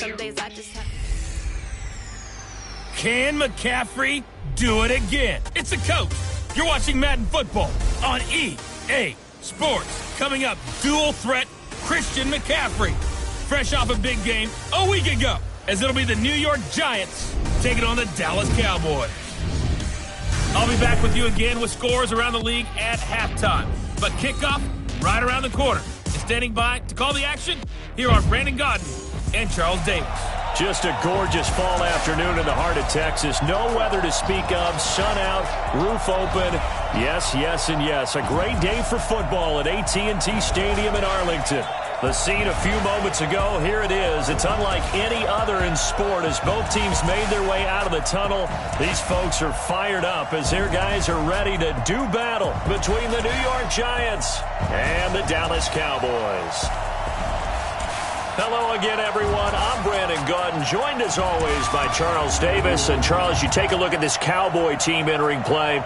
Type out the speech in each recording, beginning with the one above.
Some days I just have... Can McCaffrey do it again? It's a coach. You're watching Madden Football on EA Sports. Coming up, dual threat Christian McCaffrey. Fresh off a big game a week ago, as it'll be the New York Giants taking on the Dallas Cowboys. I'll be back with you again with scores around the league at halftime. But kickoff right around the corner. And standing by to call the action, here are Brandon Gaudin and Charles Davis. Just a gorgeous fall afternoon in the heart of Texas. No weather to speak of. Sun out, roof open. Yes, yes, and yes. A great day for football at AT&T Stadium in Arlington. The scene a few moments ago, here it is. It's unlike any other in sport as both teams made their way out of the tunnel. These folks are fired up as their guys are ready to do battle between the New York Giants and the Dallas Cowboys. Hello again, everyone. I'm Brandon Gaudin, joined as always by Charles Davis. And Charles, you take a look at this Cowboy team entering play.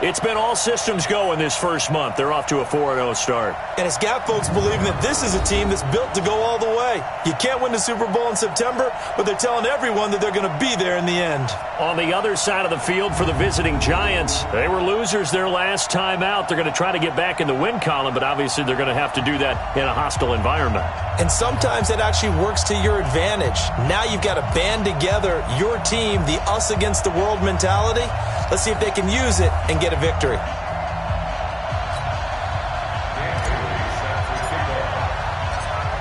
It's been all systems go in this first month. They're off to a 4-0 start. And it's got folks believing that this is a team that's built to go all the way. You can't win the Super Bowl in September, but they're telling everyone that they're going to be there in the end. On the other side of the field for the visiting Giants, they were losers their last time out. They're going to try to get back in the win column, but obviously they're going to have to do that in a hostile environment. And sometimes that actually works to your advantage. Now you've got to band together your team, the us against the world mentality. Let's see if they can use it and get a victory.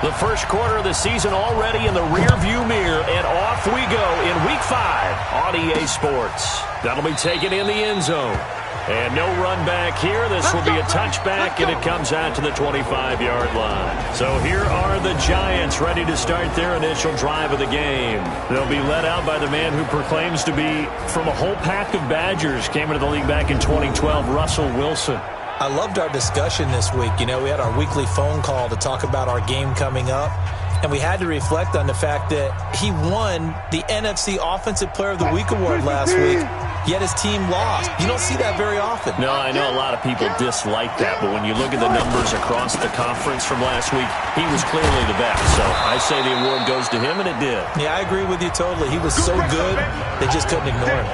The first quarter of the season already in the rearview mirror, and off we go in Week 5 on EA Sports. That'll be taken in the end zone. And no run back here. This will be a touchback, and it comes out to the 25-yard line. So here are the Giants ready to start their initial drive of the game. They'll be led out by the man who proclaims to be from a whole pack of Badgers. Came into the league back in 2012, Russell Wilson. I loved our discussion this week. You know, we had our weekly phone call to talk about our game coming up. And we had to reflect on the fact that he won the NFC Offensive Player of the Week award last week, yet his team lost. You don't see that very often. No, I know a lot of people dislike that, but when you look at the numbers across the conference from last week, he was clearly the best. So I say the award goes to him, and it did. Yeah, I agree with you totally. He was so good, they just couldn't ignore him.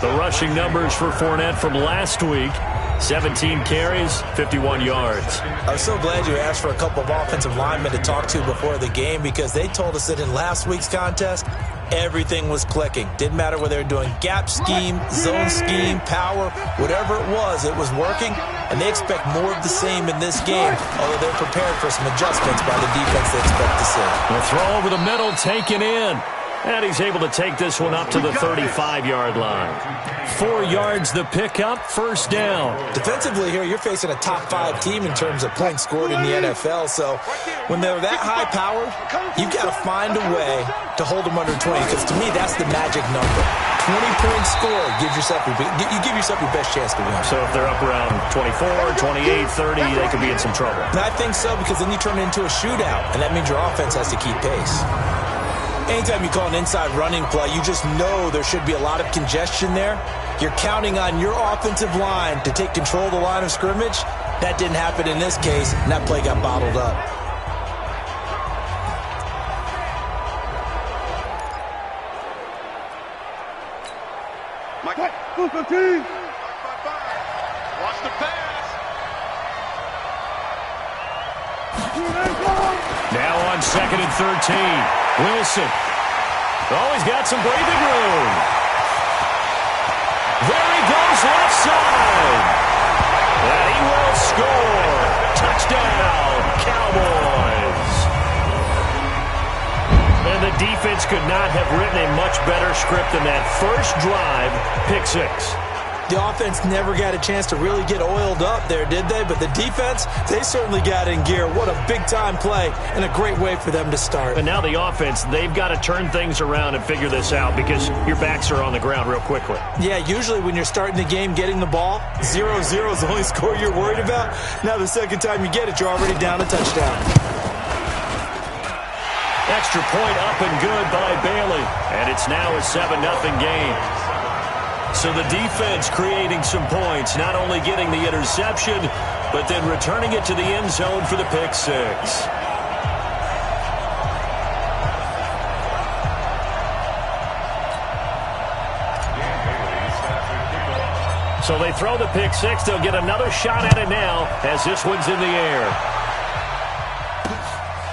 The rushing numbers for Fournette from last week. 17 carries, 51 yards. I was so glad you asked for a couple of offensive linemen to talk to before the game because they told us that in last week's contest, everything was clicking. Didn't matter whether they were doing gap scheme, zone scheme, power, whatever it was working. And they expect more of the same in this game, although they're prepared for some adjustments by the defense they expect to see. The throw over the middle taken in. And he's able to take this one up to the 35-yard line. 4 yards the pickup, first down. Defensively here, you're facing a top-5 team in terms of points scored in the NFL. So when they're that high-powered, you've got to find a way to hold them under 20. Because to me, that's the magic number. 20-point score gives yourself you give yourself your best chance to win. So if they're up around 24, 28, 30, they could be in some trouble. And I think so, because then you turn it into a shootout, and that means your offense has to keep pace. Anytime you call an inside running play, you just know there should be a lot of congestion there. You're counting on your offensive line to take control of the line of scrimmage. That didn't happen in this case, and that play got bottled up. Watch the pass. Now on 2nd and 13. Wilson. Oh, he's got some breathing room. There he goes left side. And he will score. Touchdown, Cowboys. And the defense could not have written a much better script than that first drive, pick 6. The offense never got a chance to really get oiled up there, did they? But the defense, they certainly got in gear. What a big-time play and a great way for them to start. And now the offense, they've got to turn things around and figure this out because your backs are on the ground real quickly. Yeah, usually when you're starting the game getting the ball, 0-0 is the only score you're worried about. Now the second time you get it, you're already down a touchdown. Extra point up and good by Bailey. And it's now a 7-0 game. So the defense creating some points, not only getting the interception, but then returning it to the end zone for the pick 6. So they throw the pick six. They'll get another shot at it now as this one's in the air.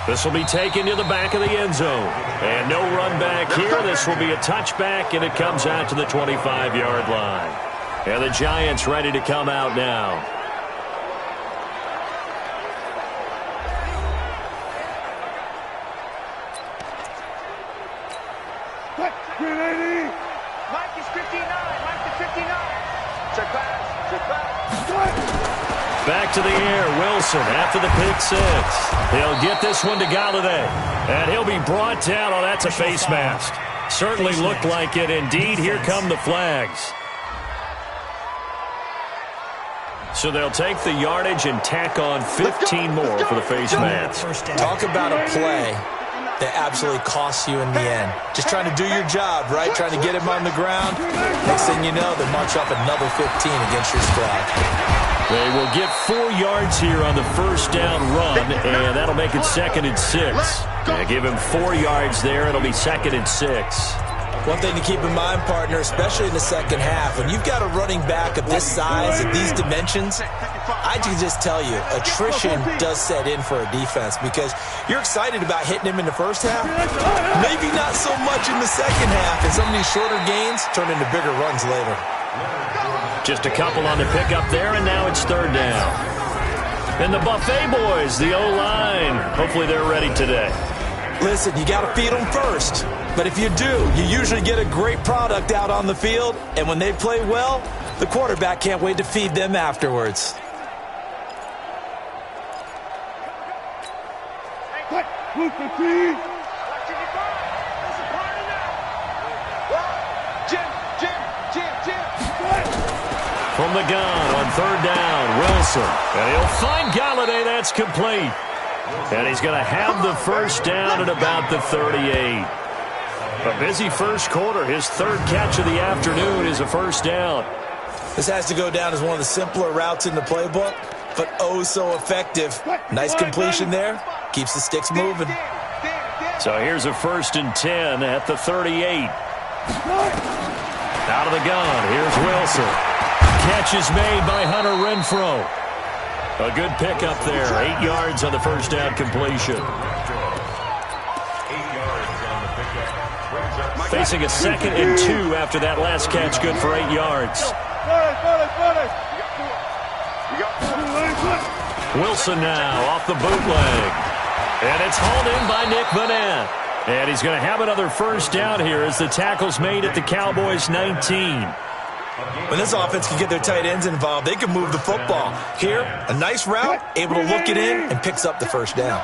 This will be taken to the back of the end zone. And no run back here. This will be a touchback, and it comes out to the 25-yard line. And the Giants ready to come out now. Mike is 59. Mike is 59. Check pass. Check pass. Back to the air, Wilson after the pick six. He'll get this one to Galladay. And he'll be brought down. Oh, that's a face mask. Certainly looked like it. Indeed, here come the flags. So they'll take the yardage and tack on 15 more for the face mask. Talk about a play that absolutely costs you in the end. Just trying to do your job, right? Trying to get him on the ground. Next thing you know, they march off another 15 against your squad. They will get 4 yards here on the first down run, and that'll make it 2nd and 6. Give him 4 yards there. It'll be 2nd and 6. One thing to keep in mind, partner, especially in the second half, when you've got a running back of this size, of these dimensions, I can just tell you, attrition does set in for a defense because you're excited about hitting him in the first half. Maybe not so much in the second half, and some of these shorter gains turn into bigger runs later. Just a couple on the pickup there, and now it's 3rd down. And the Buffet boys, the O-line, hopefully they're ready today. Listen, you got to feed them first. But if you do, you usually get a great product out on the field. And when they play well, the quarterback can't wait to feed them afterwards. From the gun on 3rd down, Wilson. And he'll find Galladay. That's complete. And he's going to have the first down at about the 38. A busy first quarter. His 3rd catch of the afternoon is a first down. This has to go down as one of the simpler routes in the playbook, but oh so effective. Nice completion there. Keeps the sticks moving. So here's a 1st and 10 at the 38. Out of the gun. Here's Wilson. Catch is made by Hunter Renfrow. A good pickup there. 8 yards on the first down completion. Facing a 2nd and 2 after that last catch. Good for 8 yards. Wilson now off the bootleg. And it's hauled in by Nick Vanette. And he's going to have another first down here as the tackle's made at the Cowboys 19. When this offense can get their tight ends involved, they can move the football. Here, a nice route, able to look it in, and picks up the first down.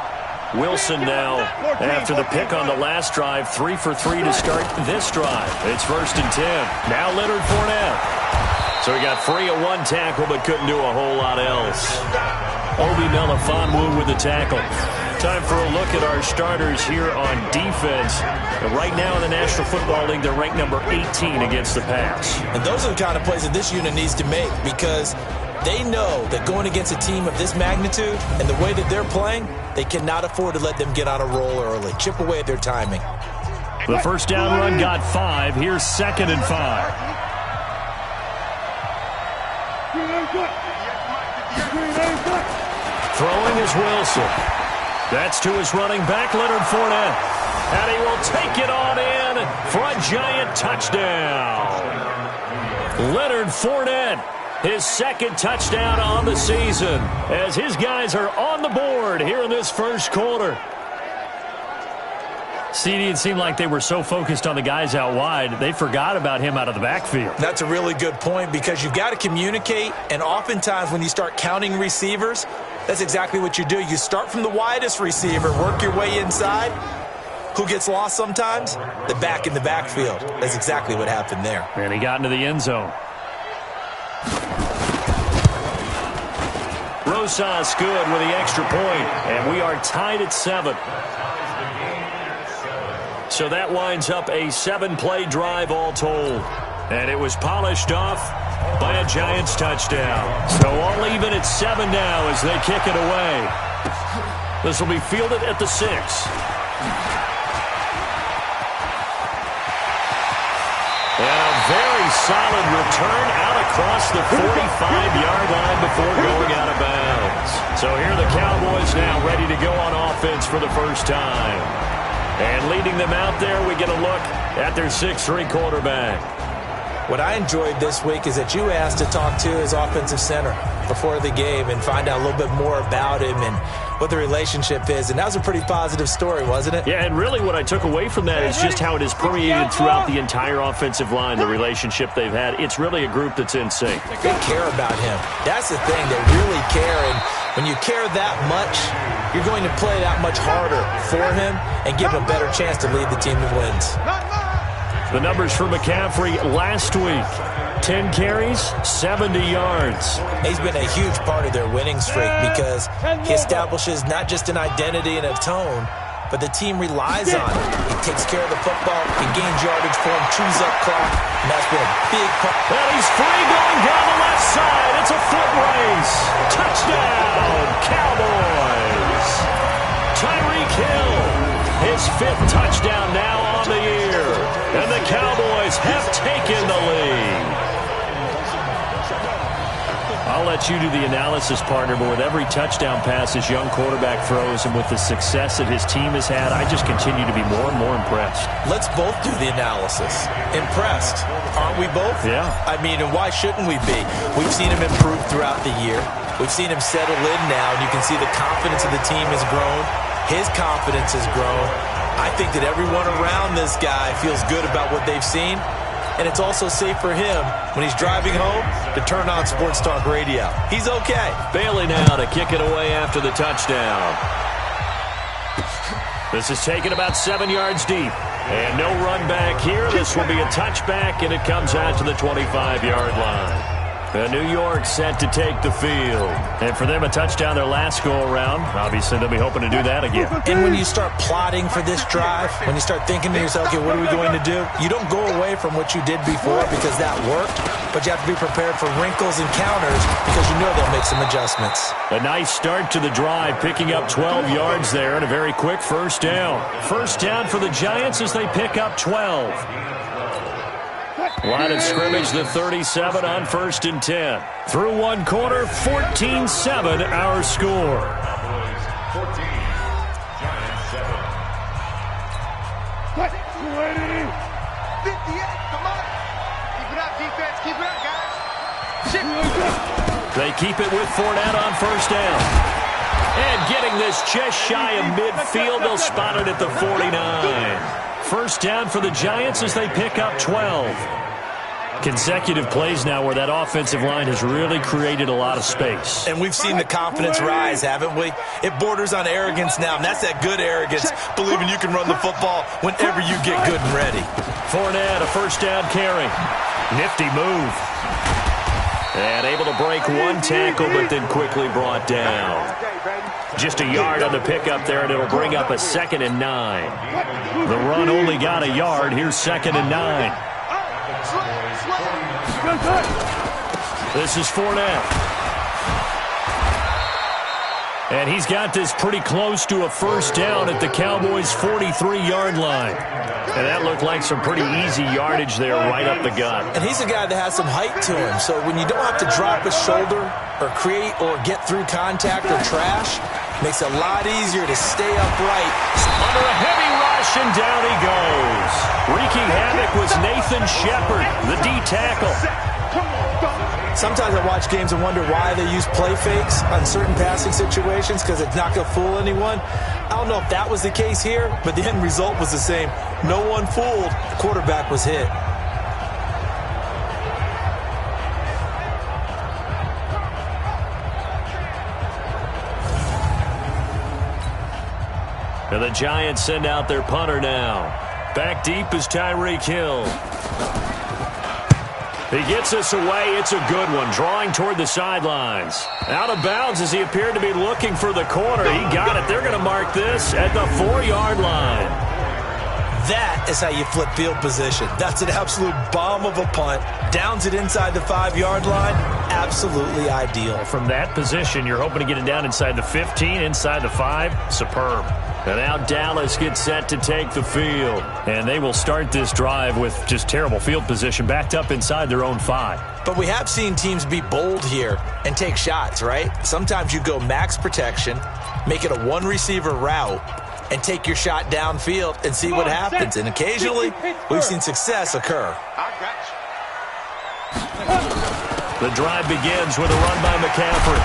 Wilson now, after the pick on the last drive, 3 for 3 to start this drive. It's 1st and 10. Now Leonard Fournette. So he got free of 1 tackle, but couldn't do a whole lot else. Obi Melifonwu with the tackle. Time for a look at our starters here on defense. And right now in the National Football League, they're ranked number 18 against the pass. And those are the kind of plays that this unit needs to make because they know that going against a team of this magnitude and the way that they're playing, they cannot afford to let them get on a roll early. Chip away at their timing. The first down run got 5. Here's 2nd and 5. Throwing is Wilson. That's to his running back, Leonard Fournette. And he will take it on in for a giant touchdown. Leonard Fournette, his 2nd touchdown on the season as his guys are on the board here in this first quarter. CD, it seemed like they were so focused on the guys out wide, they forgot about him out of the backfield. That's a really good point because you've got to communicate, and oftentimes when you start counting receivers, that's exactly what you do. You start from the widest receiver, work your way inside. Who gets lost sometimes? The back in the backfield. That's exactly what happened there. And he got into the end zone. Rosas good with the extra point, and we are tied at 7. So that winds up a 7-play drive all told. And it was polished off by a Giants touchdown. So all even at 7 now as they kick it away. This will be fielded at the 6. And a very solid return out across the 45-yard line before going out of bounds. So here are the Cowboys now ready to go on offense for the first time. And leading them out there, we get a look at their 6'3" quarterback. What I enjoyed this week is that you asked to talk to his offensive center before the game and find out a little bit more about him and what the relationship is. And that was a pretty positive story, wasn't it? Yeah, and really what I took away from that is just how it has permeated throughout the entire offensive line, the relationship they've had. It's really a group that's in sync. They care about him. That's the thing. They really care. And when you care that much, you're going to play that much harder for him and give him a better chance to lead the team to wins. The numbers for McCaffrey last week: 10 carries, 70 yards. He's been a huge part of their winning streak because he establishes not just an identity and a tone, but the team relies on him. He takes care of the football, he gains yardage for him, chews up clock, and that's been a big part. And he's free going down the left side. It's a foot race. Touchdown, Cowboys. Tyreek Hill, his 5th touchdown now on the year. And the Cowboys have taken the lead. I'll let you do the analysis, partner, but with every touchdown pass his young quarterback throws and with the success that his team has had, I just continue to be more and more impressed. Let's both do the analysis. Impressed. Aren't we both? Yeah. I mean, and why shouldn't we be? We've seen him improve throughout the year. We've seen him settle in now, and you can see the confidence of the team has grown. His confidence has grown. I think that everyone around this guy feels good about what they've seen, and it's also safe for him when he's driving home to turn on Sports Talk Radio. He's okay. Bailey now to kick it away after the touchdown. This is taken about 7 yards deep. And no run back here. This will be a touchback, and it comes out to the 25-yard line. New York set to take the field. And for them, a touchdown their last go-around. Obviously, they'll be hoping to do that again. And when you start plotting for this drive, when you start thinking to yourself, okay, what are we going to do? You don't go away from what you did before because that worked, but you have to be prepared for wrinkles and counters because you know they'll make some adjustmts. A nice start to the drive, picking up 12 yards there and a very quick first down. First down for the Giants as they pick up 12. Line of scrimmage, the 37 on 1st and 10. Through one quarter, 14-7 our score. 14. Giants 7. 58, come on. Keep it up, defense. Keep it up, guys. They keep it with Fournette on first down. And getting this just shy of midfield, they'll spot it at the 49. First down for the Giants as they pick up 12. Consecutive plays now where that offensive line has really created a lot of space. And we've seen the confidence rise, haven't we? It borders on arrogance now, and that's that good arrogance, believing you can run the football whenever you get good and ready. Fournette, a first down carry. Nifty move. And able to break one tackle, but then quickly brought down. Just a yard on the pickup there, and it'll bring up a 2nd and 9. The run only got a yard. Here's 2nd and 9. This is Fournette. And he's got this pretty close to a first down at the Cowboys' 43-yard line. And that looked like some pretty easy yardage there right up the gut. And he's a guy that has some height to him, so when you don't have to drop a shoulder or create or get through contact or trash, makes it a lot easier to stay upright. Under a heavy rush, and down he goes. Wreaking havoc was Nathan Shepard, the D tackle. Sometimes I watch games and wonder why they use play fakes on certain passing situations because it's not going to fool anyone. I don't know if that was the case here, but the end result was the same. No one fooled. The quarterback was hit. And the Giants send out their punter now. Back deep is Tyreek Hill. He gets us away. It's a good one. Drawing toward the sidelines. Out of bounds as he appeared to be looking for the corner. He got it. They're going to mark this at the 4-yard line. That is how you flip field position. That's an absolute bomb of a punt. Downs it inside the 5-yard line. Absolutely ideal. From that position, you're hoping to get it down inside the 15, inside the 5. Superb. And now Dallas gets set to take the field. And they will start this drive with just terrible field position, backed up inside their own 5. But we have seen teams be bold here and take shots, right? Sometimes you go max protection, make it a one-receiver route, and take your shot downfield and see what happens. And occasionally, we've seen success occur. The drive begins with a run by McCaffrey.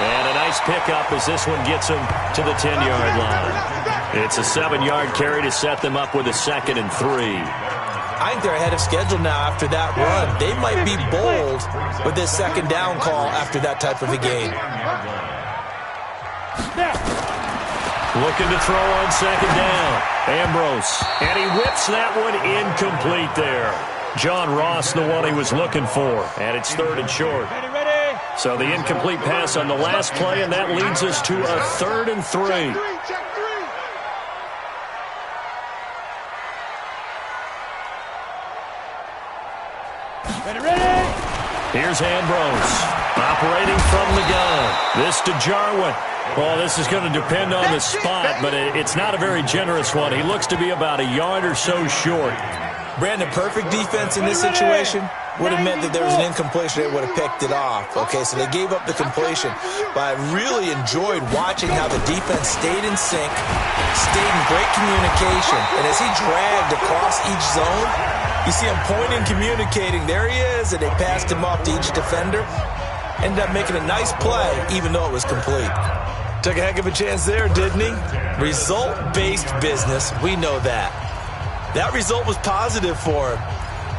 And a nice pickup as this one gets him to the 10-yard line. It's a 7-yard carry to set them up with a 2nd and 3. I think they're ahead of schedule now after that run. They might be bold with this 2nd down call after that type of a game. Looking to throw on 2nd down. Ambrose. And he whips that one incomplete there. John Ross, the one he was looking for. And it's 3rd and short. So the incomplete pass on the last play, and that leads us to a 3rd and 3. Here's Ambrose, operating from the gun. This to Jarwin. Well, this is going to depend on the spot, but it's not a very generous one. He looks to be about a yard or so short. Brandon, perfect defense in this situation would have meant that there was an incompletion. They would have picked it off. Okay, so they gave up the completion. But I really enjoyed watching how the defense stayed in sync, stayed in great communication. And as he dragged across each zone, you see him pointing, communicating. There he is, and they passed him off to each defender. Ended up making a nice play, even though it was complete. Took a heck of a chance there, didn't he? Result-based business, we know that. That result was positive for him.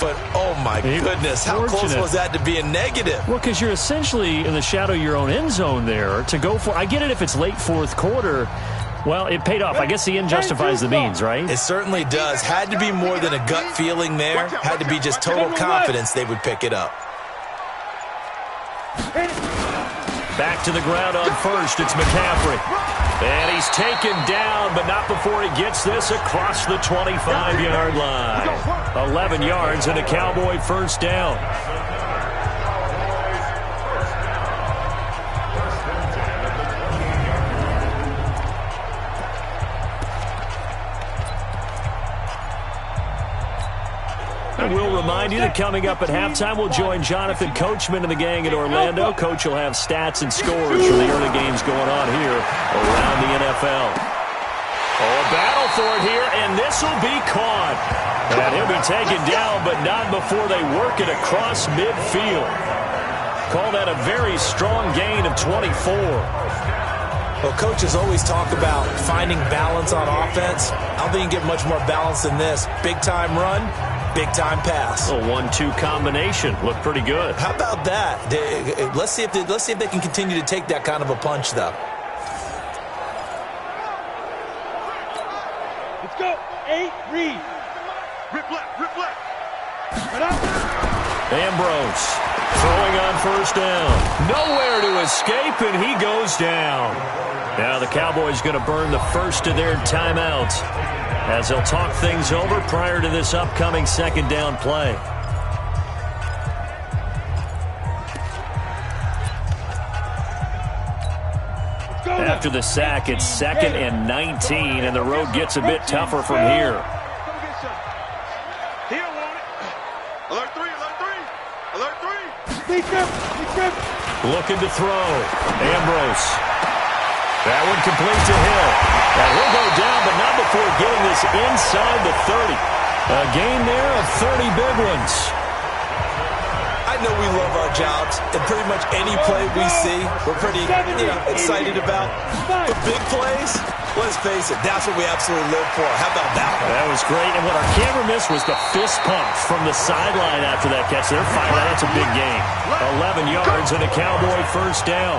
But, oh, my goodness, how close was that to being negative? Well, because you're essentially in the shadow of your own end zone there to go for. I get it if it's late 4th quarter. Well, it paid off. I guess the end justifies the means, right? It certainly does. Had to be more than a gut feeling there. Had to be just total confidence they would pick it up. Back to the ground on 1st. It's McCaffrey. And he's taken down, but not before he gets this across the 25-yard line. 11 yards and a Cowboy 1st down. And we'll remind you that coming up at halftime, we'll join Jonathan Coachman and the gang in Orlando. Coach will have stats and scores from the early games going on here around the NFL. Oh, a battle for it here, and this will be caught. And he'll be taken down, but not before they work it across midfield. Call that a very strong gain of 24. Well, coaches always talk about finding balance on offense. I don't think you get much more balance than this. Big-time run, big-time pass. A 1-2 combination. Looked pretty good. How about that? Let's see if they can continue to take that kind of a punch, though. Let's go. 8, read. Rip left, rip left. Right up. Ambrose throwing on 1st down. Nowhere to escape, and he goes down. Now the Cowboys going to burn the first of their timeouts as they'll talk things over prior to this upcoming 2nd down play. After the sack, it's 2nd and 19, and the road gets a bit tougher from here. Alert 3, alert 3, alert 3. Looking to throw. Ambrose. That one complete to Hill. And he'll go down, but not before getting this inside the 30. A gain there of 30 big ones. I know we love our jobs, and pretty much any play we see, we're pretty excited about. But big plays, let's face it, that's what we absolutely live for. How about that one? That was great, and what our camera missed was the fist pump from the sideline after that catch. They're firing. That's a big gain. 11 yards and a Cowboy 1st down.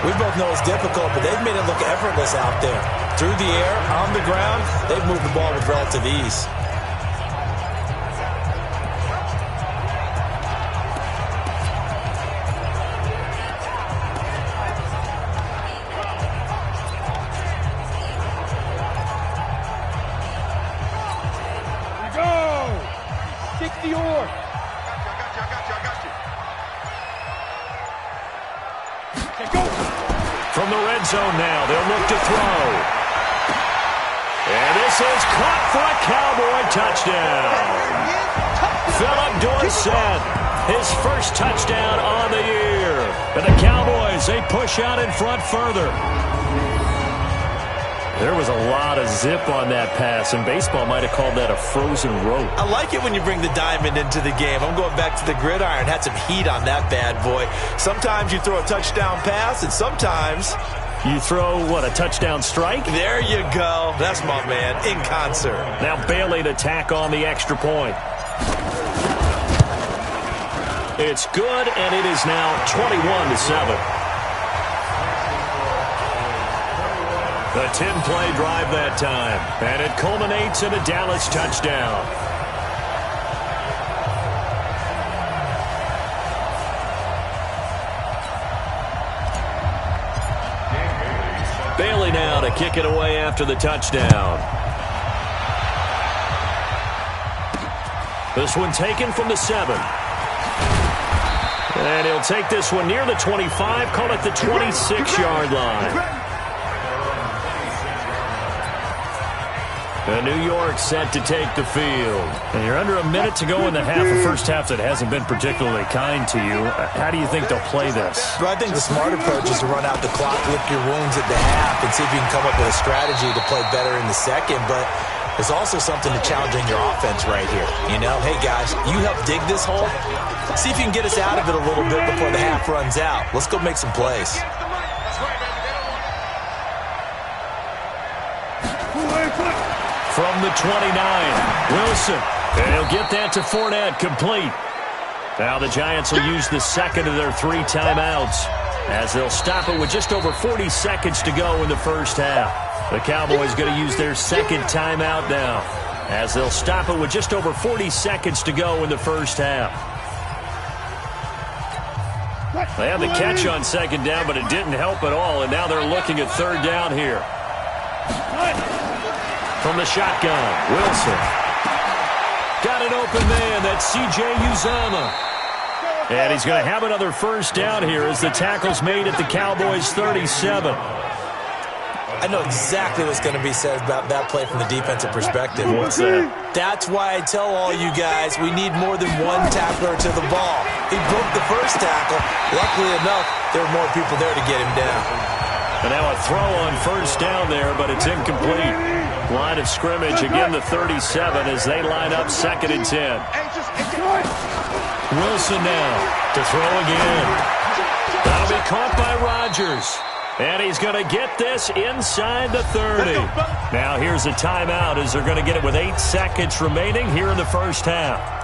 We both know it's difficult, but they've made it look effortless out there. Through the air, on the ground, they've moved the ball with relative ease. From the red zone now, they'll look to throw. is caught for a Cowboy touchdown. Philip Dorsett, his first touchdown on the year. And the Cowboys, they push out in front further. There was a lot of zip on that pass, and baseball might have called that a frozen rope. I like it when you bring the diamond into the game. I'm going back to the gridiron. Had some heat on that bad boy. Sometimes you throw a touchdown pass, and sometimes you throw, what, a touchdown strike? There you go. That's my man, in concert. Now Bailey to tack on the extra point. It's good, and it is now 21-7. The 10-play drive that time, and it culminates in a Dallas touchdown. Bailey now to kick it away after the touchdown. This one taken from the 7. And he'll take this one near the 25, call it the 26-yard line. New York set to take the field. And you're under a minute to go in the half, a first half that hasn't been particularly kind to you. How do you think they'll play this? Well, I think the smart approach is to run out the clock, lick your wounds at the half, and see if you can come up with a strategy to play better in the second. But there's also something to challenging your offense right here. You know, hey, guys, you help dig this hole. See if you can get us out of it a little bit before the half runs out. Let's go make some plays. From the 29, Wilson. And he'll get that to Fournette, complete. Now the Giants will use the second of their 3 timeouts as they'll stop it with just over 40 seconds to go in the first half. The Cowboys going to use their second timeout now as they'll stop it with just over 40 seconds to go in the first half. They had the catch on second down, but it didn't help at all, and now they're looking at third down here. From the shotgun, Wilson. Got an open man, that's C.J. Uzomah. And he's going to have another first down here as the tackle's made at the Cowboys' 37. I know exactly what's going to be said about that play from the defensive perspective. What's that? That's why I tell all you guys we need more than one tackler to the ball. He broke the first tackle. Luckily enough, there were more people there to get him down. And now a throw on first down there, but it's incomplete. Line of scrimmage, again the 37 as they line up 2nd and 10. Wilson now to throw again. That'll be caught by Rodgers. And he's going to get this inside the 30. Now here's a timeout as they're going to get it with 8 seconds remaining here in the first half.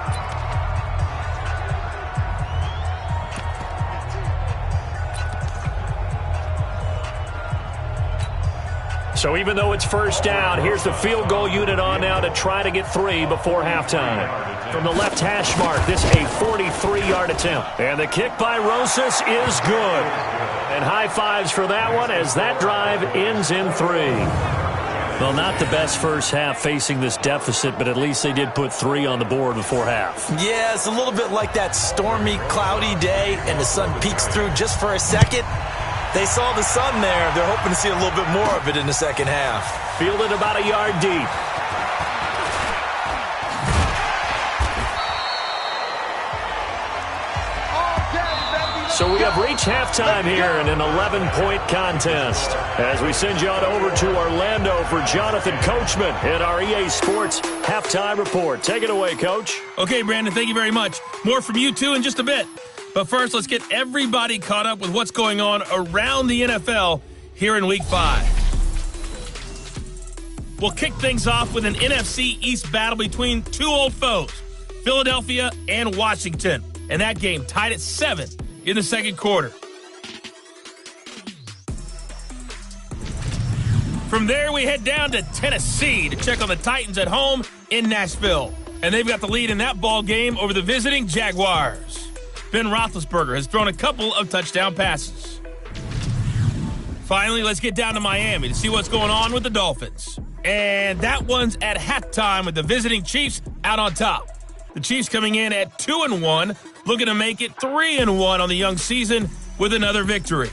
So even though it's first down, here's the field goal unit on now to try to get 3 before halftime. From the left hash mark, this a 43-yard attempt. And the kick by Rosas is good. And high fives for that one as that drive ends in 3. Well, not the best first half facing this deficit, but at least they did put 3 on the board before half. Yeah, it's a little bit like that stormy, cloudy day, and the sun peeks through just for a second. They saw the sun there. They're hoping to see a little bit more of it in the second half. Fielded about a yard deep. So we have reached halftime here in an 11-point contest as we send you on over to Orlando for Jonathan Coachman in our EA Sports Halftime Report. Take it away, Coach. Okay, Brandon, thank you very much. More from you, too, in just a bit. But first, let's get everybody caught up with what's going on around the NFL here in Week 5. We'll kick things off with an NFC East battle between 2 old foes, Philadelphia and Washington. And that game tied at 7 in the second quarter. From there, we head down to Tennessee to check on the Titans at home in Nashville. And they've got the lead in that ball game over the visiting Jaguars. Ben Roethlisberger has thrown a couple of touchdown passes. Finally, let's get down to Miami to see what's going on with the Dolphins. And that one's at halftime with the visiting Chiefs out on top. The Chiefs coming in at 2-1, looking to make it 3-1 on the young season with another victory.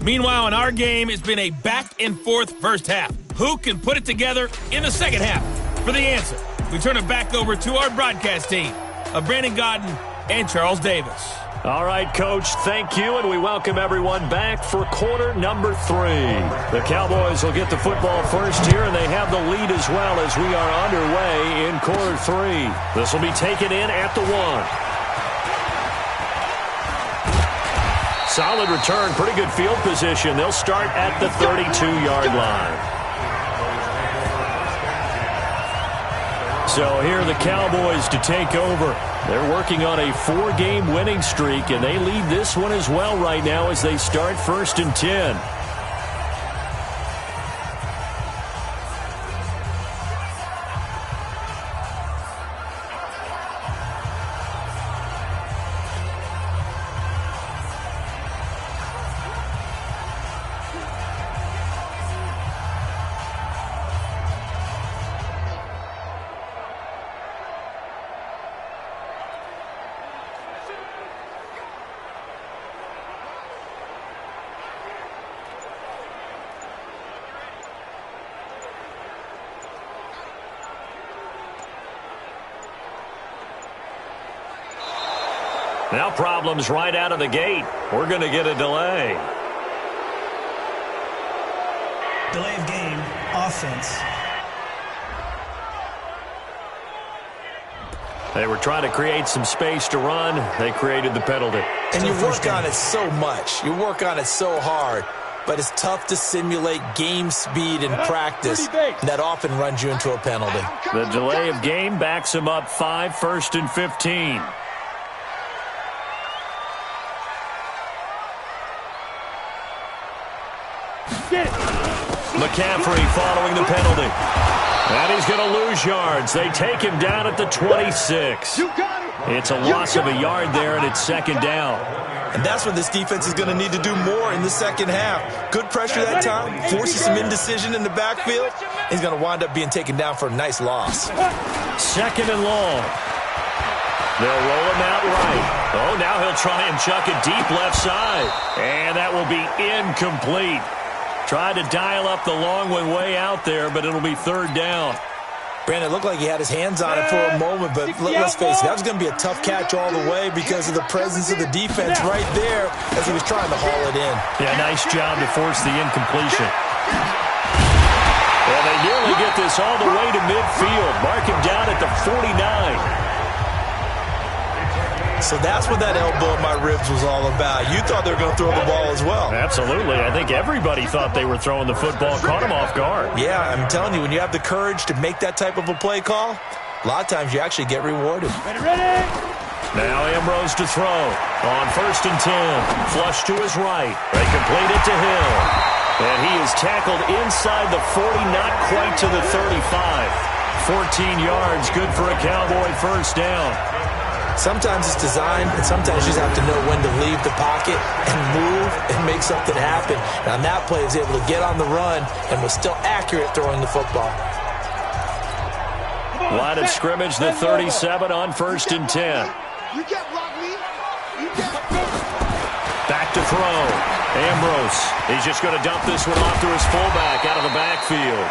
Meanwhile, in our game, it's been a back-and-forth first half. Who can put it together in the second half? For the answer, we turn it back over to our broadcast team of Brandon Godden and Charles Davis. All right, Coach, thank you, and we welcome everyone back for quarter number 3. The Cowboys will get the football first here, and they have the lead as well as we are underway in quarter 3. This will be taken in at the 1. Solid return, pretty good field position. They'll start at the 32-yard line. So here are the Cowboys to take over. They're working on a 4-game winning streak, and they lead this one as well right now as they start 1st and 10. Now problems right out of the gate. We're going to get a delay. Delay of game, offense. They were trying to create some space to run. They created the penalty. And you work on it so much. You work on it so hard. But it's tough to simulate game speed in practice. And that often runs you into a penalty. The delay of game backs them up 5, 1st and 15. McCaffrey following the penalty. And he's going to lose yards. They take him down at the 26. It's a loss of a yard there, and it's 2nd down. And that's what this defense is going to need to do more in the second half. Good pressure that time, forces some indecision in the backfield. He's going to wind up being taken down for a nice loss. 2nd and long. They'll roll him out right. Oh, now he'll try and chuck it deep left side. And that will be incomplete. Tried to dial up the long one way out there, but it'll be 3rd down. Brandon, it looked like he had his hands on it for a moment, but let's face it, that was going to be a tough catch all the way because of the presence of the defense right there as he was trying to haul it in. Yeah, nice job to force the incompletion. Well, they nearly get this all the way to midfield. Mark him down at the 49. So that's what that elbow in my ribs was all about. You thought they were going to throw the ball as well. Absolutely. I think everybody thought they were throwing the football, caught him off guard. Yeah, I'm telling you, when you have the courage to make that type of a play call, a lot of times you actually get rewarded. Ready? Now Ambrose to throw. On 1st and 10. Flush to his right. They complete it to Hill. And he is tackled inside the 40, not quite to the 35. 14 yards, good for a Cowboy 1st down. Sometimes it's designed, and sometimes you just have to know when to leave the pocket and move and make something happen. And on that play, he was able to get on the run and was still accurate throwing the football. Line of scrimmage, the 37 on 1st and 10. You can't block me. You can't. Back to throw. Ambrose. He's just going to dump this one off to his fullback out of the backfield.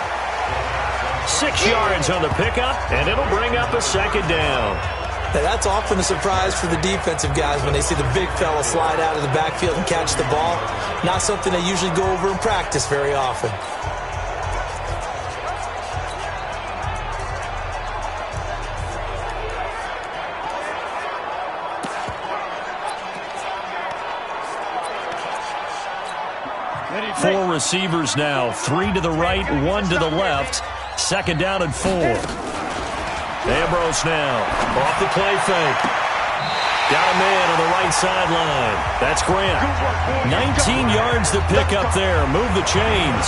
6 yards on the pickup, and it'll bring up a 2nd down. Now, that's often a surprise for the defensive guys when they see the big fella slide out of the backfield and catch the ball. Not something they usually go over in practice very often. Four receivers now. 3 to the right, 1 to the left. 2nd down and 4. Ambrose now. Off the play fake. Got a man on the right sideline. That's Grant. 19 yards to pick up there. Move the chains.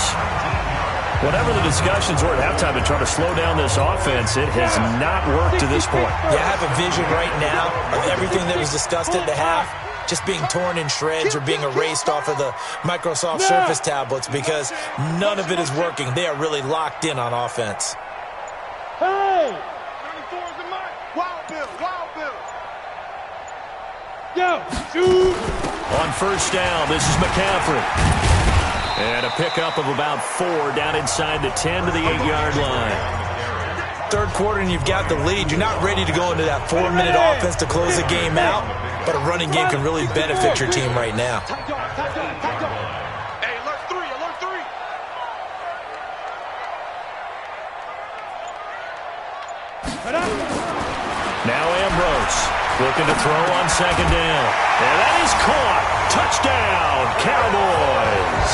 Whatever the discussions were at halftime to try to slow down this offense, it has not worked to this point. Yeah, I have a vision right now of everything that was discussed at the half just being torn in shreds or being erased off of the Microsoft Surface tablets because none of it is working. They are really locked in on offense. Hey! Wild Bill, Wild Bill. Yo, shoot! On 1st down, this is McCaffrey. And a pickup of about 4 down inside the 10 to the 8-yard line. Third quarter and you've got the lead. You're not ready to go into that 4-minute offense to close the game out, but a running game can really benefit your team right now. Hey, alert 3, alert 3. Now Ambrose looking to throw on second down. And that is caught. Touchdown, Cowboys.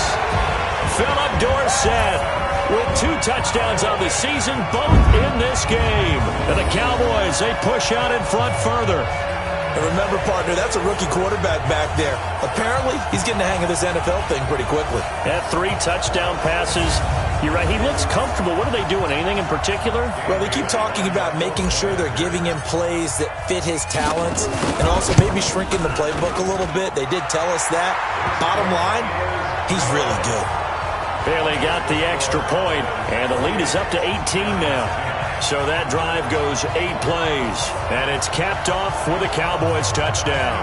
Philip Dorsett with 2 touchdowns on the season, both in this game. And the Cowboys, they push out in front further. And remember, partner, that's a rookie quarterback back there. Apparently, he's getting the hang of this NFL thing pretty quickly. Had 3 touchdown passes. You're right, he looks comfortable. What are they doing? Anything in particular? Well, they keep talking about making sure they're giving him plays that fit his talents and also maybe shrinking the playbook a little bit. They did tell us that. Bottom line, he's really good. Bailey got the extra point, and the lead is up to 18 now. So that drive goes 8 plays, and it's capped off with a Cowboys touchdown.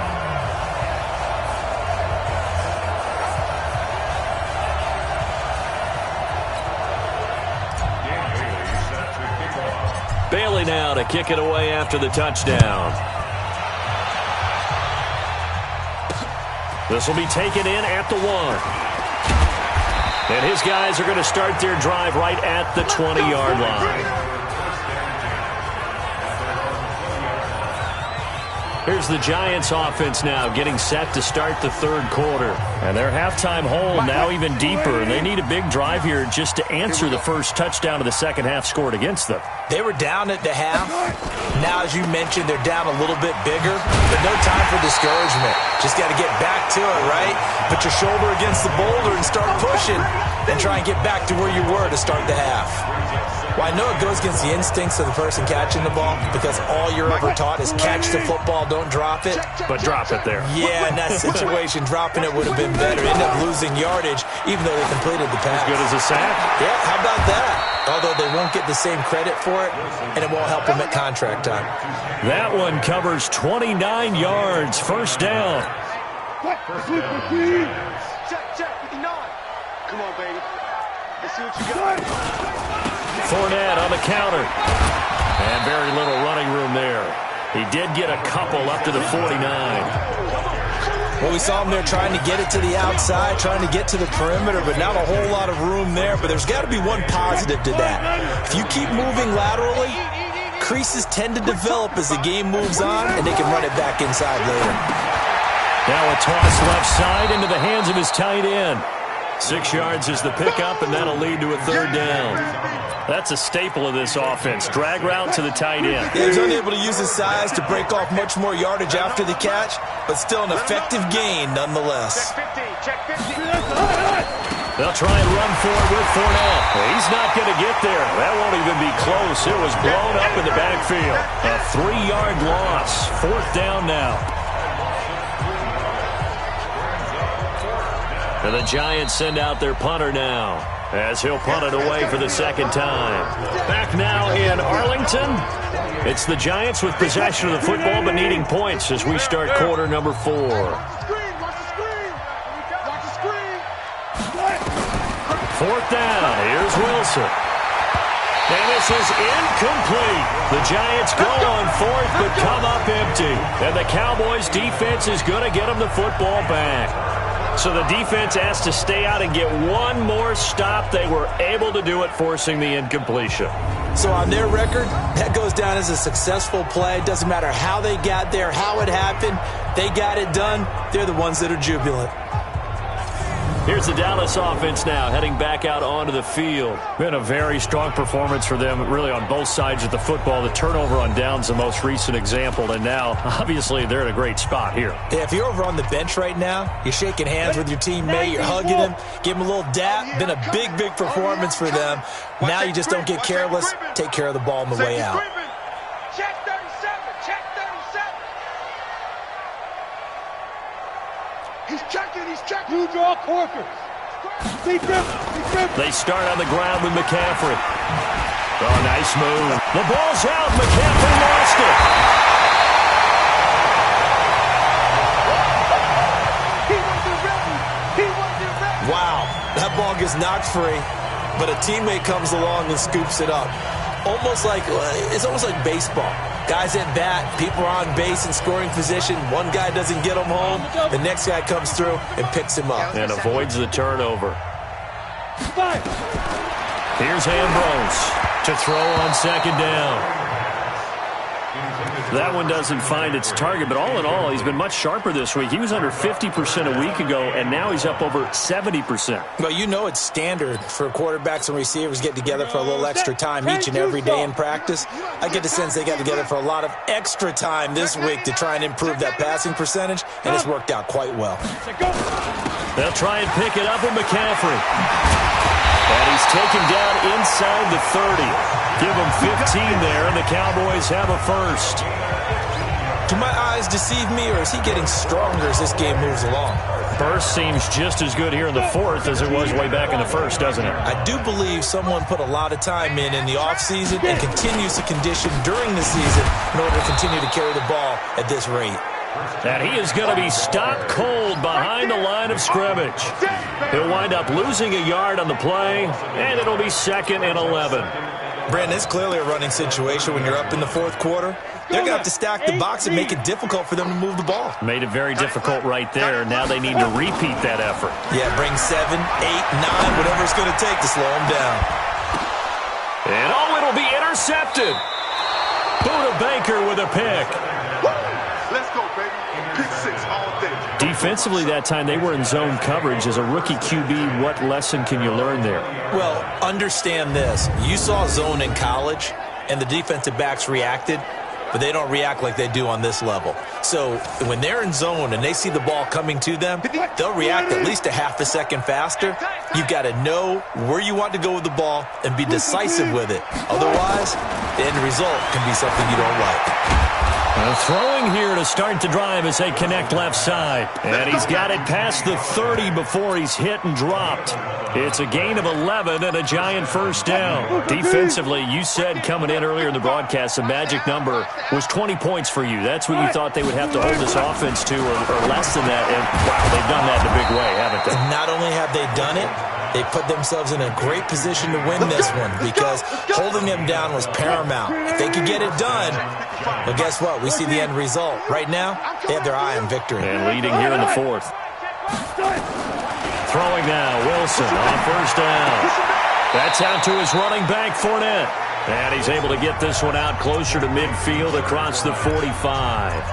Bailey now to kick it away after the touchdown. This will be taken in at the 1. And his guys are going to start their drive right at the 20-yard line. Here's the Giants offense now getting set to start the third quarter. And their halftime hole now even deeper. And they need a big drive here just to answer the first touchdown of the second half scored against them. They were down at the half. Now, as you mentioned, they're down a little bit bigger. But no time for discouragement. Just got to get back to it, right? Put your shoulder against the boulder and start pushing. And try and get back to where you were to start the half. Well, I know it goes against the instincts of the person catching the ball because all you're ever taught is catch the football, don't drop it. But drop it there. Yeah, in that situation, dropping it would have been better. End up losing yardage, even though they completed the pass. As good as a sack? Yeah, how about that? Although they won't get the same credit for it, and it won't help them at contract time. That one covers 29 yards. First down. Check, 59. Come on, baby. Let's see what you got. Fournette on the counter. And very little running room there. He did get a couple up to the 49. Well, we saw him there trying to get it to the outside, trying to get to the perimeter, but not a whole lot of room there. But there's got to be one positive to that. If you keep moving laterally, creases tend to develop as the game moves on, and they can run it back inside later. Now a toss left side into the hands of his tight end. 6 yards is the pickup, and that'll lead to a third down. That's a staple of this offense. Drag route to the tight end. Yeah, he's unable to use his size to break off much more yardage after the catch, but still an effective gain nonetheless. Check 50. They'll try and run for it with Fournette. He's not going to get there. That won't even be close. It was blown up in the backfield. A 3-yard loss. Fourth down now. And the Giants send out their punter now, as he'll punt it away for the second time. Back now in Arlington. It's the Giants with possession of the football but needing points as we start quarter number 4. Watch the screen. Fourth down. Here's Wilson. And this is incomplete. The Giants go on fourth but come up empty. And the Cowboys defense is going to get them the football back. So the defense has to stay out and get one more stop. They were able to do it, forcing the incompletion. So on their record, that goes down as a successful play. Doesn't matter how they got there, how it happened. They got it done. They're the ones that are jubilant. Here's the Dallas offense now, heading back out onto the field. Been a very strong performance for them, really on both sides of the football. The turnover on downs, the most recent example, and now, obviously, they're in a great spot here. Yeah, if you're over on the bench right now, you're shaking hands with your teammate, you're hugging him, give him a little dap. Been a big, big performance for them. Now you just don't get careless. Take care of the ball on the way out. Check 37. Check 37. He's checking. You draw Corker. Be different. They start on the ground with McCaffrey. Oh, nice move. The ball's out. McCaffrey lost it. He wasn't ready. Wow, that gets knocked free, but a teammate comes along and scoops it up. It's almost like baseball. Guys at bat, people are on base in scoring position. One guy doesn't get him home. The next guy comes through and picks him up. And avoids the turnover. Here's Ambrose to throw on second down. That one doesn't find its target, but all in all, he's been much sharper this week. He was under 50% a week ago, and now he's up over 70%. Well, you know it's standard for quarterbacks and receivers get together for a little extra time each and every day in practice. I get the sense they got together for a lot of extra time this week to try and improve that passing percentage, and it's worked out quite well. They'll try and pick it up with McCaffrey. And he's taken down inside the 30. Give him 15 there, and the Cowboys have a first. Do my eyes deceive me, or is he getting stronger as this game moves along? Burst seems just as good here in the fourth as it was way back in the first, doesn't it? I do believe someone put a lot of time in the offseason and continues to condition during the season in order to continue to carry the ball at this rate. And he is going to be stopped cold behind the line of scrimmage. He'll wind up losing a yard on the play, and it'll be 2nd and 11. Brandon, it's clearly a running situation when you're up in the fourth quarter. They're going to have to stack the box and make it difficult for them to move the ball. Made it very difficult right there. Now they need to repeat that effort. Yeah, bring 7, 8, 9, whatever it's going to take to slow them down. And it'll be intercepted. Buda Baker with a pick. Let's go, baby. Pick 6 all day. Defensively that time, they were in zone coverage. As a rookie QB, what lesson can you learn there? Well, understand this. You saw zone in college, and the defensive backs reacted, but they don't react like they do on this level. So when they're in zone and they see the ball coming to them, they'll react at least a half a second faster. You've got to know where you want to go with the ball and be decisive with it. Otherwise, the end result can be something you don't like. Throwing here to start the drive as they connect left side. And he's got it past the 30 before he's hit and dropped. It's a gain of 11 and a giant first down. Defensively, you said coming in earlier in the broadcast, the magic number was 20 points for you. That's what you thought they would have to hold this offense to, or less than that. And, wow, they've done that in a big way, haven't they? Not only have they done it, they put themselves in a great position to win this one because holding them down was paramount. If they could get it done, well, guess what? We see the end result. Right now, they have their eye on victory. And leading here in the fourth. Throwing now, Wilson on first down. That's out to his running back, Fournette. And he's able to get this one out closer to midfield across the 45.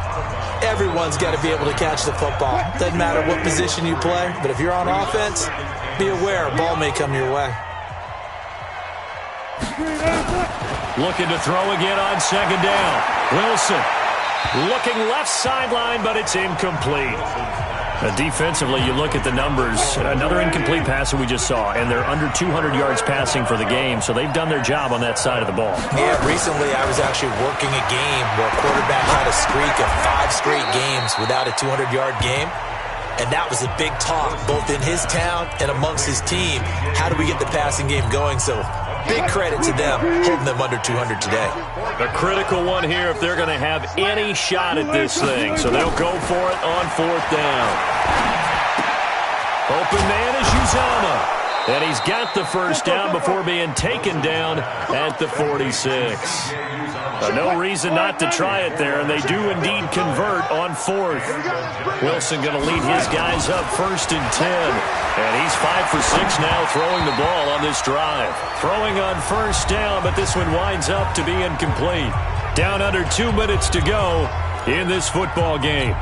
Everyone's got to be able to catch the football. Doesn't matter what position you play, but if you're on offense, be aware a ball may come your way. Looking to throw again on second down. Wilson looking left sideline, but it's incomplete. Defensively, you look at the numbers. Another incomplete pass that we just saw, and they're under 200 yards passing for the game, so they've done their job on that side of the ball. Yeah, recently I was actually working a game where a quarterback had a streak of 5 straight games without a 200-yard game. And that was a big talk, both in his town and amongst his team. How do we get the passing game going? So big credit to them, holding them under 200 today. A critical one here if they're going to have any shot at this thing. So they'll go for it on fourth down. Open man is Uzomah. And he's got the first down before being taken down at the 46. No reason not to try it there, and they do indeed convert on fourth. Wilson going to lead his guys up 1st and 10. And he's 5 for 6 now throwing the ball on this drive. Throwing on first down, but this one winds up to be incomplete. Down under 2 minutes to go in this football game.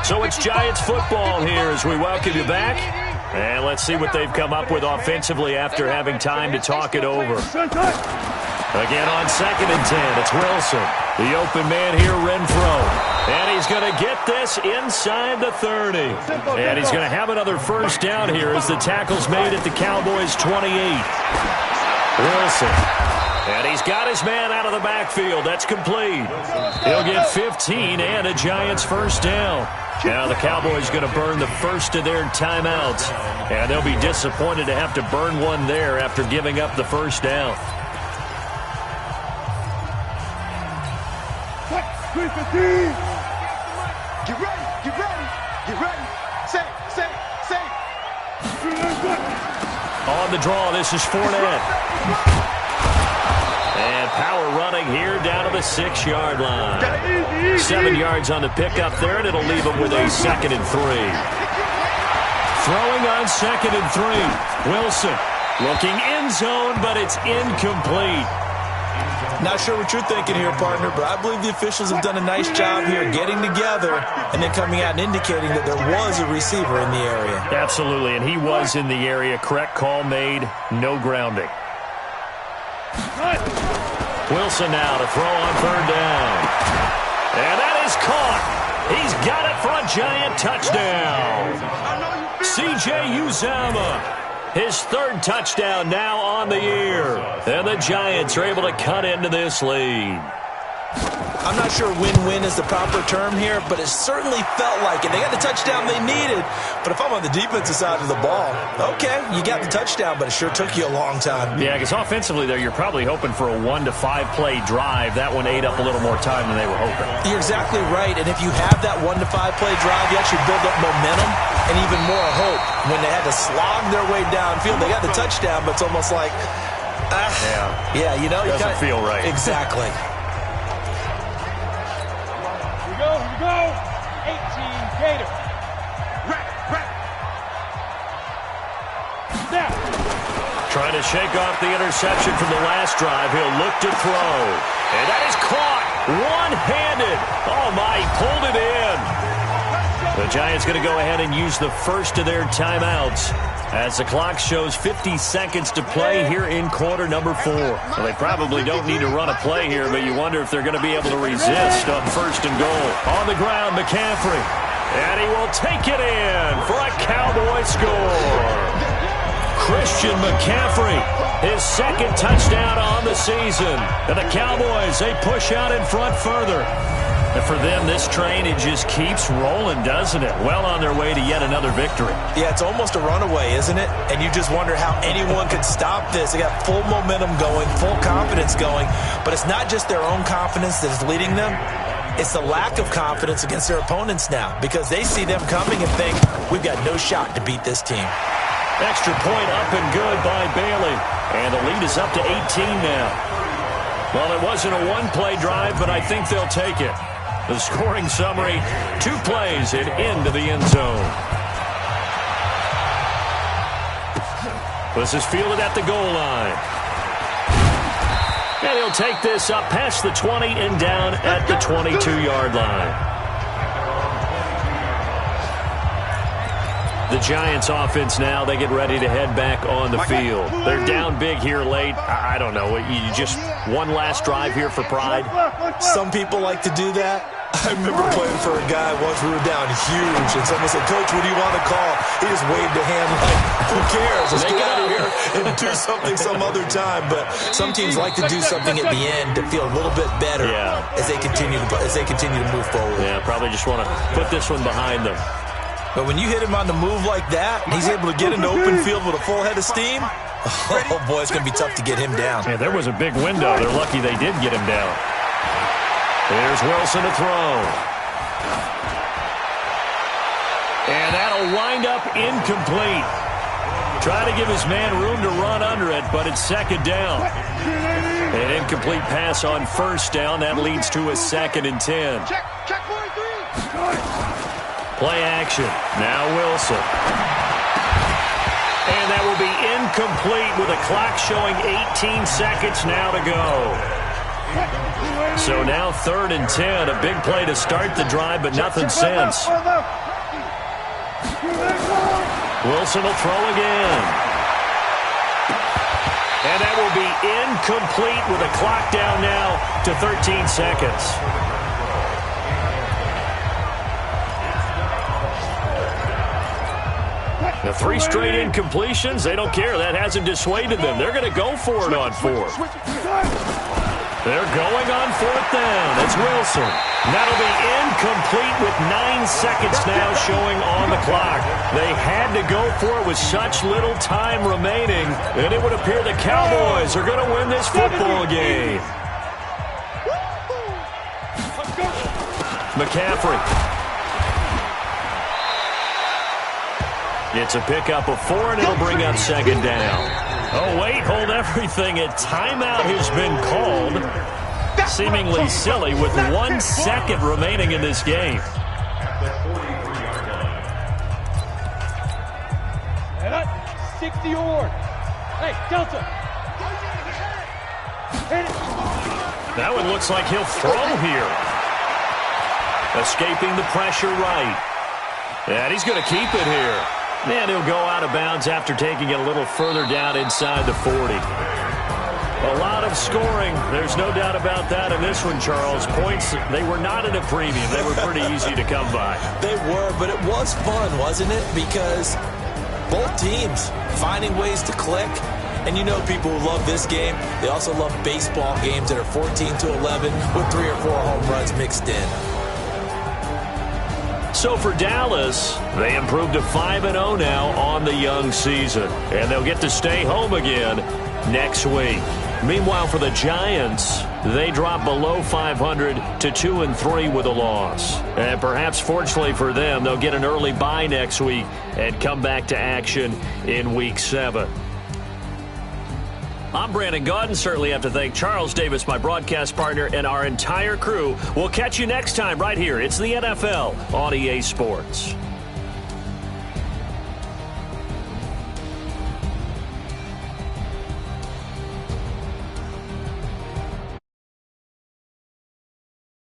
So it's Giants football here as we welcome you back. And let's see what they've come up with offensively after having time to talk it over. Again on 2nd and 10, it's Wilson. The open man here, Renfro. And he's going to get this inside the 30. And he's going to have another first down here as the tackle's made at the Cowboys' 28. Wilson. And he's got his man out of the backfield. That's complete. He'll get 15 and a Giants first down. Now the Cowboys going to burn the first of their timeouts. And they'll be disappointed to have to burn one there after giving up the first down. Get ready, get ready, get ready. Say. On the draw, this is Fournette. And power running here down to the 6-yard line. 7 yards on the pickup there, and it'll leave them with a 2nd and 3. Throwing on 2nd and 3. Wilson looking end zone, but it's incomplete. Not sure what you're thinking here, partner, but I believe the officials have done a nice job here getting together and then coming out and indicating that there was a receiver in the area. Absolutely, and he was in the area. Correct call made. No grounding. Wilson now to throw on 3rd down. And that is caught. He's got it for a Giant touchdown. C.J. Uzomah. His 3rd touchdown now on the year. And the Giants are able to cut into this lead. I'm not sure win-win is the proper term here, but it certainly felt like it. They got the touchdown they needed, but if I'm on the defensive side of the ball, okay, you got the touchdown, but it sure took you a long time. Yeah, because offensively there, you're probably hoping for a 1 to 5 play drive. That one ate up a little more time than they were hoping. You're exactly right, and if you have that 1 to 5 play drive, you actually build up momentum and even more hope. When they had to slog their way downfield, they got the touchdown, but it's almost like, yeah, you know, doesn't feel right. Exactly. Here we go. 18 Gator. Now. Trying to shake off the interception from the last drive. He'll look to throw. And that is caught. One-handed. Oh, my, he pulled it in. The Giants going to go ahead and use the first of their timeouts as the clock shows 50 seconds to play here in quarter number 4. Well, they probably don't need to run a play here, but you wonder if they're going to be able to resist on 1st and goal. On the ground, McCaffrey. And he will take it in for a Cowboy score. Christian McCaffrey, his 2nd touchdown on the season. And the Cowboys, they push out in front further. And for them, this train, it just keeps rolling, doesn't it? Well on their way to yet another victory. Yeah, it's almost a runaway, isn't it? And you just wonder how anyone could stop this. They got full momentum going, full confidence going. But it's not just their own confidence that is leading them. It's the lack of confidence against their opponents now because they see them coming and think, we've got no shot to beat this team. Extra point up and good by Bailey. And the lead is up to 18 now. Well, it wasn't a 1-play drive, but I think they'll take it. The scoring summary, 2 plays and into the end zone. This is fielded at the goal line. And he'll take this up past the 20 and down at the 22-yard line. The Giants offense now, they get ready to head back on the field. They're down big here late. I don't know. You just one last drive here for pride? Some people like to do that. I remember playing for a guy once. We were down huge, and someone said, Coach, what do you want to call? He just waved a hand like, who cares? Let's get out of here and do something some other time. But some teams like to do something at the end to feel a little bit better as they continue to move forward. Yeah, probably just want to put this one behind them. But when you hit him on the move like that, he's able to get into open field with a full head of steam. Oh, boy, it's going to be tough to get him down. Yeah, there was a big window. They're lucky they did get him down. Here's Wilson to throw. And that'll wind up incomplete. Trying to give his man room to run under it, but it's 2nd down. An incomplete pass on 1st down. That leads to a 2nd and 10. Check 43. Play action. Now Wilson. And that will be incomplete with a clock showing 18 seconds now to go. So now 3rd and 10. A big play to start the drive, but nothing since. Wilson will throw again. And that will be incomplete with a clock down now to 13 seconds. The 3 straight incompletions, they don't care. That hasn't dissuaded them. They're going to go for it on 4th. They're going on 4th down. It's Wilson. That'll be incomplete with 9 seconds now showing on the clock. They had to go for it with such little time remaining, and it would appear the Cowboys are going to win this football game. McCaffrey. It's a pickup of 4, and it'll bring up second down. Oh, wait, hold everything. A timeout has been called. Seemingly silly with 1 second remaining in this game. And up, 60 yard. Hey, Delta. Hit it. That one looks like he'll throw here. Escaping the pressure right. And he's going to keep it here. And he'll go out of bounds after taking it a little further down inside the 40. A lot of scoring. There's no doubt about that in this one, Charles. Points, they were not at a premium. They were pretty easy to come by. They were, but it was fun, wasn't it? Because both teams finding ways to click. And you know people who love this game, they also love baseball games that are 14-11 with 3 or 4 home runs mixed in. So for Dallas, they improved to 5-0 now on the young season. And they'll get to stay home again next week. Meanwhile, for the Giants, they drop below 500 to 2-3 with a loss. And perhaps fortunately for them, they'll get an early bye next week and come back to action in Week 7. I'm Brandon Gaudin. Certainly have to thank Charles Davis, my broadcast partner, and our entire crew. We'll catch you next time right here. It's the NFL on EA Sports.